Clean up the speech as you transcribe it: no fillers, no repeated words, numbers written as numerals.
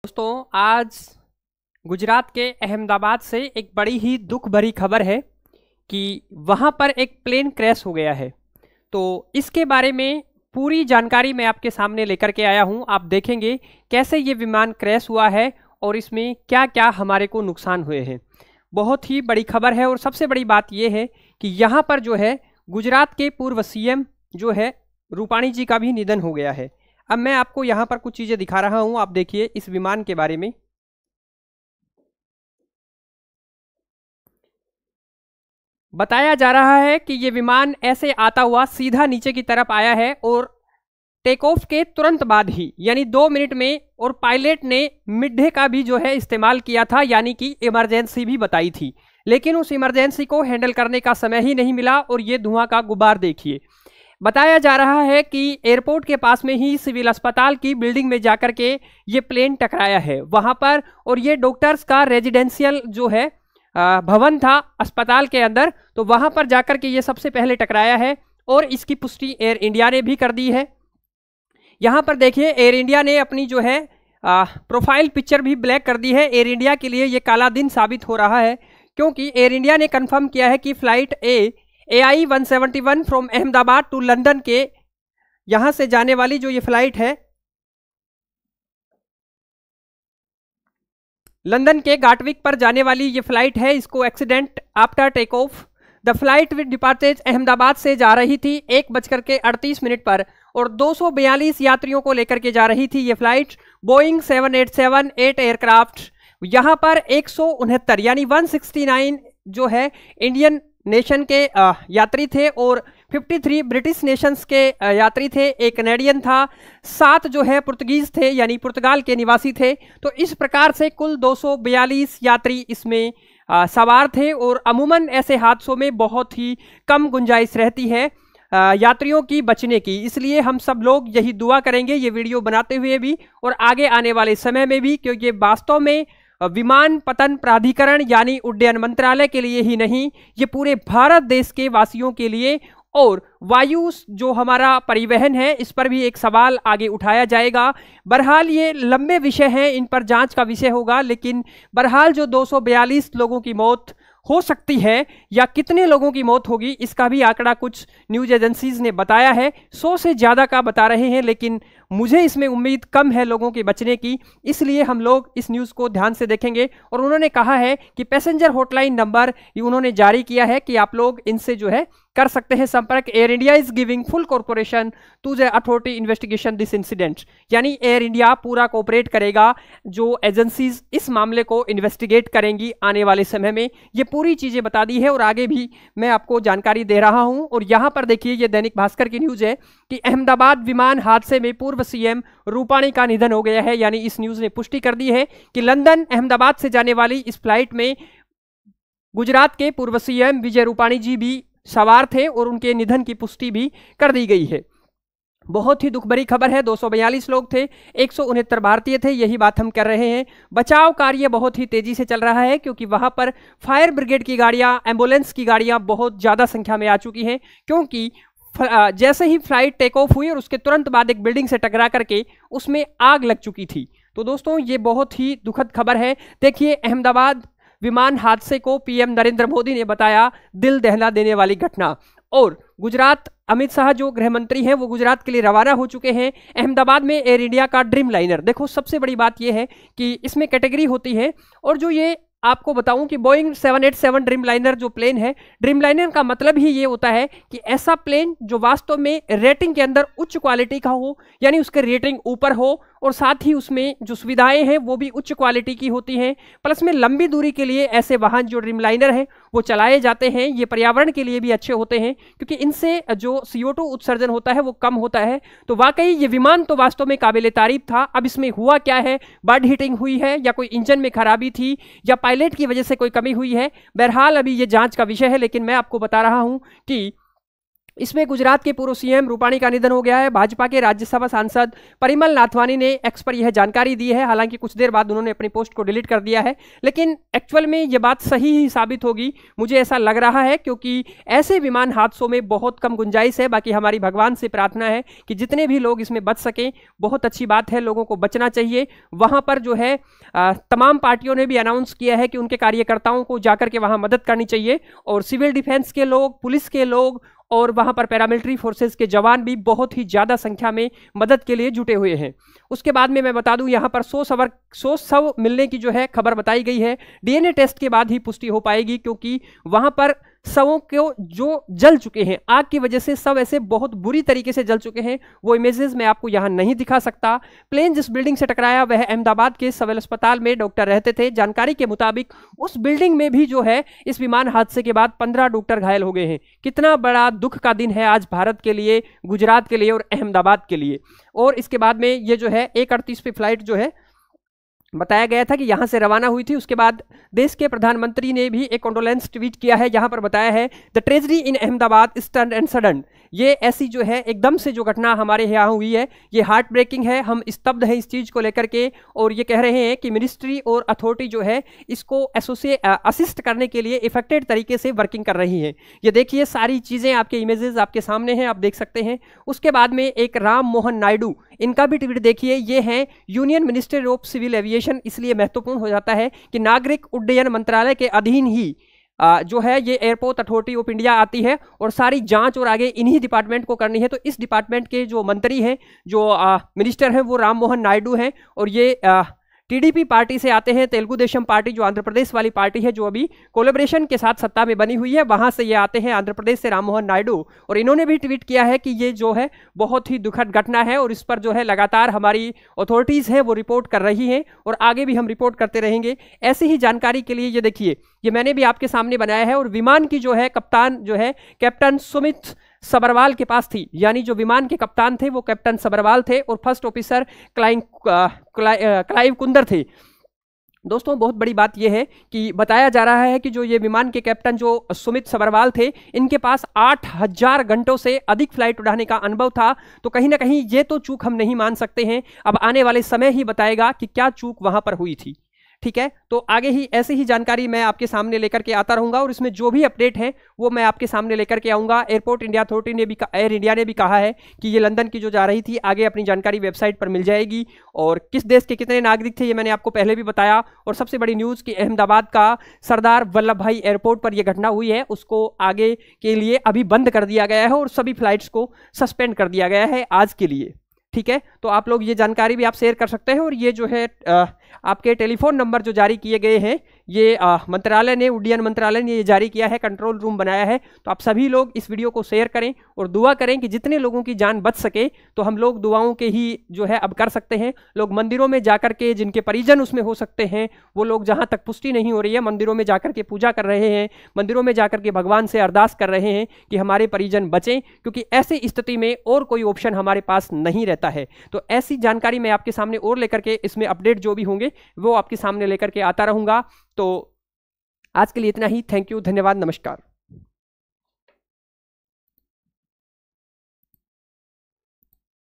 दोस्तों आज गुजरात के अहमदाबाद से एक बड़ी ही दुख भरी खबर है कि वहाँ पर एक प्लेन क्रैश हो गया है। तो इसके बारे में पूरी जानकारी मैं आपके सामने लेकर के आया हूँ। आप देखेंगे कैसे ये विमान क्रैश हुआ है और इसमें क्या क्या हमारे को नुकसान हुए हैं। बहुत ही बड़ी खबर है और सबसे बड़ी बात ये है कि यहाँ पर जो है गुजरात के पूर्व सीएम जो है रूपाणी जी का भी निधन हो गया है। अब मैं आपको यहाँ पर कुछ चीज़ें दिखा रहा हूँ, आप देखिए इस विमान के बारे में। बताया जा रहा है कि ये विमान ऐसे आता हुआ सीधा नीचे की तरफ आया है और टेक ऑफ के तुरंत बाद ही यानी 2 मिनट में, और पायलट ने मिड-डे का भी जो है इस्तेमाल किया था, यानी कि इमरजेंसी भी बताई थी, लेकिन उस इमरजेंसी को हैंडल करने का समय ही नहीं मिला। और ये धुआं का गुबार देखिए। बताया जा रहा है कि एयरपोर्ट के पास में ही सिविल अस्पताल की बिल्डिंग में जाकर के ये प्लेन टकराया है वहां पर, और ये डॉक्टर्स का रेजिडेंशियल जो है भवन था अस्पताल के अंदर, तो वहां पर जाकर के ये सबसे पहले टकराया है। और इसकी पुष्टि एयर इंडिया ने भी कर दी है। यहां पर देखिए एयर इंडिया ने अपनी जो है प्रोफाइल पिक्चर भी ब्लैक कर दी है। एयर इंडिया के लिए ये काला दिन साबित हो रहा है, क्योंकि एयर इंडिया ने कंफर्म किया है कि flight AI 171 from Ahmedabad to London के यहां से जाने वाली जो ये फ्लाइट है, लंदन के गाटविक पर जाने वाली ये फ्लाइट है, इसको accident after take off. The flight with departures Ahmedabad से जा रही थी 1:38 पर और 242 यात्रियों को लेकर के जा रही थी ये फ्लाइट बोइंग 787-8 एयरक्राफ्ट। यहां पर 169 यानी 169 जो है इंडियन नेशन के यात्री थे और 53 ब्रिटिश नेशंस के यात्री थे, एक कनेडियन था, 7 जो है पुर्तगीज थे यानी पुर्तगाल के निवासी थे। तो इस प्रकार से कुल 242 यात्री इसमें सवार थे। और अमूमन ऐसे हादसों में बहुत ही कम गुंजाइश रहती है यात्रियों की बचने की, इसलिए हम सब लोग यही दुआ करेंगे ये वीडियो बनाते हुए भी और आगे आने वाले समय में भी, क्योंकि ये वास्तव में विमान पतन प्राधिकरण यानी उड्डयन मंत्रालय के लिए ही नहीं, ये पूरे भारत देश के वासियों के लिए और वायु जो हमारा परिवहन है इस पर भी एक सवाल आगे उठाया जाएगा। बहरहाल ये लंबे विषय हैं, इन पर जांच का विषय होगा, लेकिन बहरहाल जो 242 लोगों की मौत हो सकती है या कितने लोगों की मौत होगी इसका भी आंकड़ा कुछ न्यूज एजेंसीज ने बताया है, 100 से ज़्यादा का बता रहे हैं, लेकिन मुझे इसमें उम्मीद कम है लोगों के बचने की, इसलिए हम लोग इस न्यूज़ को ध्यान से देखेंगे। और उन्होंने कहा है कि पैसेंजर हॉटलाइन नंबर उन्होंने जारी किया है कि आप लोग इनसे जो है कर सकते हैं संपर्क। Air India is giving full corporation to the authority investigation this incident, यानी एयर इंडिया पूरा कोऑपरेट करेगा जो एजेंसीज इस मामले को इन्वेस्टिगेट करेंगी आने वाले समय में। ये पूरी चीजें बता दी है और आगे भी मैं आपको जानकारी दे रहा हूं। और यहां पर देखिए ये दैनिक भास्कर की न्यूज है कि अहमदाबाद विमान हादसे में पूर्व सीएम रूपाणी का निधन हो गया है, यानी इस न्यूज ने पुष्टि कर दी है कि लंदन अहमदाबाद से जाने वाली इस फ्लाइट में गुजरात के पूर्व सीएम विजय रूपाणी जी भी सवार थे और उनके निधन की पुष्टि भी कर दी गई है। बहुत ही दुख भरी खबर है। 242 लोग थे, 169 भारतीय थे, यही बात हम कर रहे हैं। बचाव कार्य बहुत ही तेजी से चल रहा है, क्योंकि वहां पर फायर ब्रिगेड की गाड़ियां, एम्बुलेंस की गाड़ियां बहुत ज्यादा संख्या में आ चुकी हैं, क्योंकि जैसे ही फ्लाइट टेक ऑफ हुई और उसके तुरंत बाद एक बिल्डिंग से टकरा करके उसमें आग लग चुकी थी। तो दोस्तों ये बहुत ही दुखद खबर है। देखिए अहमदाबाद विमान हादसे को पीएम नरेंद्र मोदी ने बताया दिल दहला देने वाली घटना। और गुजरात अमित शाह जो गृह मंत्री हैं वो गुजरात के लिए रवाना हो चुके हैं। अहमदाबाद में एयर इंडिया का ड्रीम लाइनर, देखो सबसे बड़ी बात यह है कि इसमें कैटेगरी होती है, और जो ये आपको बताऊं कि बोइंग 787 ड्रीम लाइनर जो प्लेन है, ड्रीम लाइनर का मतलब ही ये होता है कि ऐसा प्लेन जो वास्तव में रेटिंग के अंदर उच्च क्वालिटी का हो, यानी उसके रेटिंग ऊपर हो और साथ ही उसमें जो सुविधाएं हैं वो भी उच्च क्वालिटी की होती हैं। प्लस में लंबी दूरी के लिए ऐसे वाहन जो ड्रीम लाइनर है वो चलाए जाते हैं। ये पर्यावरण के लिए भी अच्छे होते हैं, क्योंकि इनसे जो CO2 उत्सर्जन होता है वो कम होता है। तो वाकई ये विमान तो वास्तव में काबिले तारीफ था। अब इसमें हुआ क्या है, बर्ड हीटिंग हुई है या कोई इंजन में खराबी थी या पायलट की वजह से कोई कमी हुई है, बहरहाल अभी ये जांच का विषय है। लेकिन मैं आपको बता रहा हूं कि इसमें गुजरात के पूर्व सीएम रूपाणी का निधन हो गया है। भाजपा के राज्यसभा सांसद परिमल नाथवानी ने एक्स पर यह जानकारी दी है। हालांकि कुछ देर बाद उन्होंने अपनी पोस्ट को डिलीट कर दिया है, लेकिन एक्चुअल में यह बात सही ही साबित होगी, मुझे ऐसा लग रहा है, क्योंकि ऐसे विमान हादसों में बहुत कम गुंजाइश है। बाकी हमारी भगवान से प्रार्थना है कि जितने भी लोग इसमें बच सकें, बहुत अच्छी बात है, लोगों को बचना चाहिए। वहां पर जो है तमाम पार्टियों ने भी अनाउंस किया है कि उनके कार्यकर्ताओं को जाकर के वहां मदद करनी चाहिए, और सिविल डिफेंस के लोग, पुलिस के लोग और वहां पर पैरामिलिट्री फोर्सेस के जवान भी बहुत ही ज्यादा संख्या में मदद के लिए जुटे हुए हैं। उसके बाद में मैं बता दूं, यहां पर 100 शव मिलने की जो है खबर बताई गई है। डीएनए टेस्ट के बाद ही पुष्टि हो पाएगी, क्योंकि वहां पर शवों को जो जल चुके हैं आग की वजह से, सब ऐसे बहुत बुरी तरीके से जल चुके हैं। वो इमेजेस मैं आपको यहां नहीं दिखा सकता। प्लेन जिस बिल्डिंग से टकराया वह अहमदाबाद के सिविल अस्पताल में डॉक्टर रहते थे। जानकारी के मुताबिक उस बिल्डिंग में भी जो है इस विमान हादसे के बाद 15 डॉक्टर घायल हो गए हैं। कितना बड़ा दुख का दिन है आज भारत के लिए, गुजरात के लिए और अहमदाबाद के लिए। और इसके बाद में ये जो है 1:38 पे फ्लाइट जो है बताया गया था कि यहां से रवाना हुई थी। उसके बाद देश के प्रधानमंत्री ने भी एक कंडोलेंस ट्वीट किया है। यहां पर बताया है, the tragedy in Ahmedabad stun and sudden. ये ऐसी जो है एकदम से जो घटना हमारे यहाँ हुई है, ये हार्ट ब्रेकिंग है। हम स्तब्ध हैं इस चीज़ को लेकर के, और ये कह रहे हैं कि मिनिस्ट्री और अथॉरिटी जो है इसको असिस्ट करने के लिए इफेक्टेड तरीके से वर्किंग कर रही है। ये देखिए सारी चीज़ें आपके इमेजेस आपके सामने हैं, आप देख सकते हैं। उसके बाद में एक राम मोहन नायडू, इनका भी ट्वीट देखिए। ये हैं union minister of civil aviation, इसलिए महत्वपूर्ण हो जाता है कि नागरिक उड्डयन मंत्रालय के अधीन ही जो है ये एयरपोर्ट अथॉरिटी ऑफ इंडिया आती है, और सारी जांच और आगे इन्हीं डिपार्टमेंट को करनी है। तो इस डिपार्टमेंट के जो मंत्री हैं, जो मिनिस्टर हैं, वो राम मोहन नायडू हैं, और ये टीडीपी पार्टी से आते हैं। तेलुगु देशम पार्टी जो आंध्र प्रदेश वाली पार्टी है, जो अभी कोलैबोरेशन के साथ सत्ता में बनी हुई है, वहां से ये आते हैं, आंध्र प्रदेश से राम मोहन नायडू। और इन्होंने भी ट्वीट किया है कि ये जो है बहुत ही दुखद घटना है, और इस पर जो है लगातार हमारी अथॉरिटीज़ है वो रिपोर्ट कर रही हैं, और आगे भी हम रिपोर्ट करते रहेंगे। ऐसी ही जानकारी के लिए ये देखिए, ये मैंने भी आपके सामने बनाया है। और विमान की जो है कप्तान जो है कैप्टन सुमित सबरवाल के पास थी, यानी जो विमान के कप्तान थे वो कैप्टन सबरवाल थे, और फर्स्ट ऑफिसर क्लाइव कुंदर थे। दोस्तों बहुत बड़ी बात यह है कि बताया जा रहा है कि जो ये विमान के कैप्टन जो सुमित सबरवाल थे, इनके पास 8000 घंटों से अधिक फ्लाइट उड़ाने का अनुभव था। तो कहीं ना कहीं ये तो चूक हम नहीं मान सकते हैं। अब आने वाले समय ही बताएगा कि क्या चूक वहां पर हुई थी। ठीक है, तो आगे ही ऐसी ही जानकारी मैं आपके सामने लेकर के आता रहूंगा, और इसमें जो भी अपडेट है वो मैं आपके सामने लेकर के आऊंगा। एयरपोर्ट इंडिया अथॉरिटी ने भी, एयर इंडिया ने भी कहा है कि ये लंदन की जो जा रही थी, आगे अपनी जानकारी वेबसाइट पर मिल जाएगी। और किस देश के कितने नागरिक थे ये मैंने आपको पहले भी बताया। और सबसे बड़ी न्यूज़ कि अहमदाबाद का सरदार वल्लभ भाई एयरपोर्ट पर यह घटना हुई है, उसको आगे के लिए अभी बंद कर दिया गया है, और सभी फ्लाइट्स को सस्पेंड कर दिया गया है आज के लिए। ठीक है, तो आप लोग ये जानकारी भी आप शेयर कर सकते हैं। और ये जो है आपके टेलीफोन नंबर जो जारी किए गए हैं, ये मंत्रालय ने, उड्डयन मंत्रालय ने ये जारी किया है, कंट्रोल रूम बनाया है। तो आप सभी लोग इस वीडियो को शेयर करें और दुआ करें कि जितने लोगों की जान बच सके। तो हम लोग दुआओं के ही जो है अब कर सकते हैं। लोग मंदिरों में जाकर के, जिनके परिजन उसमें हो सकते हैं, वो लोग जहां तक पुष्टि नहीं हो रही है, मंदिरों में जाकर के पूजा कर रहे हैं, मंदिरों में जाकर के भगवान से अरदास कर रहे हैं कि हमारे परिजन बचें, क्योंकि ऐसी स्थिति में और कोई ऑप्शन हमारे पास नहीं रहता है। तो ऐसी जानकारी मैं आपके सामने और लेकर के, इसमें अपडेट जो भी होंगे वो आपके सामने लेकर के आता रहूंगा। तो आज के लिए इतना ही। थैंक यू, धन्यवाद, नमस्कार।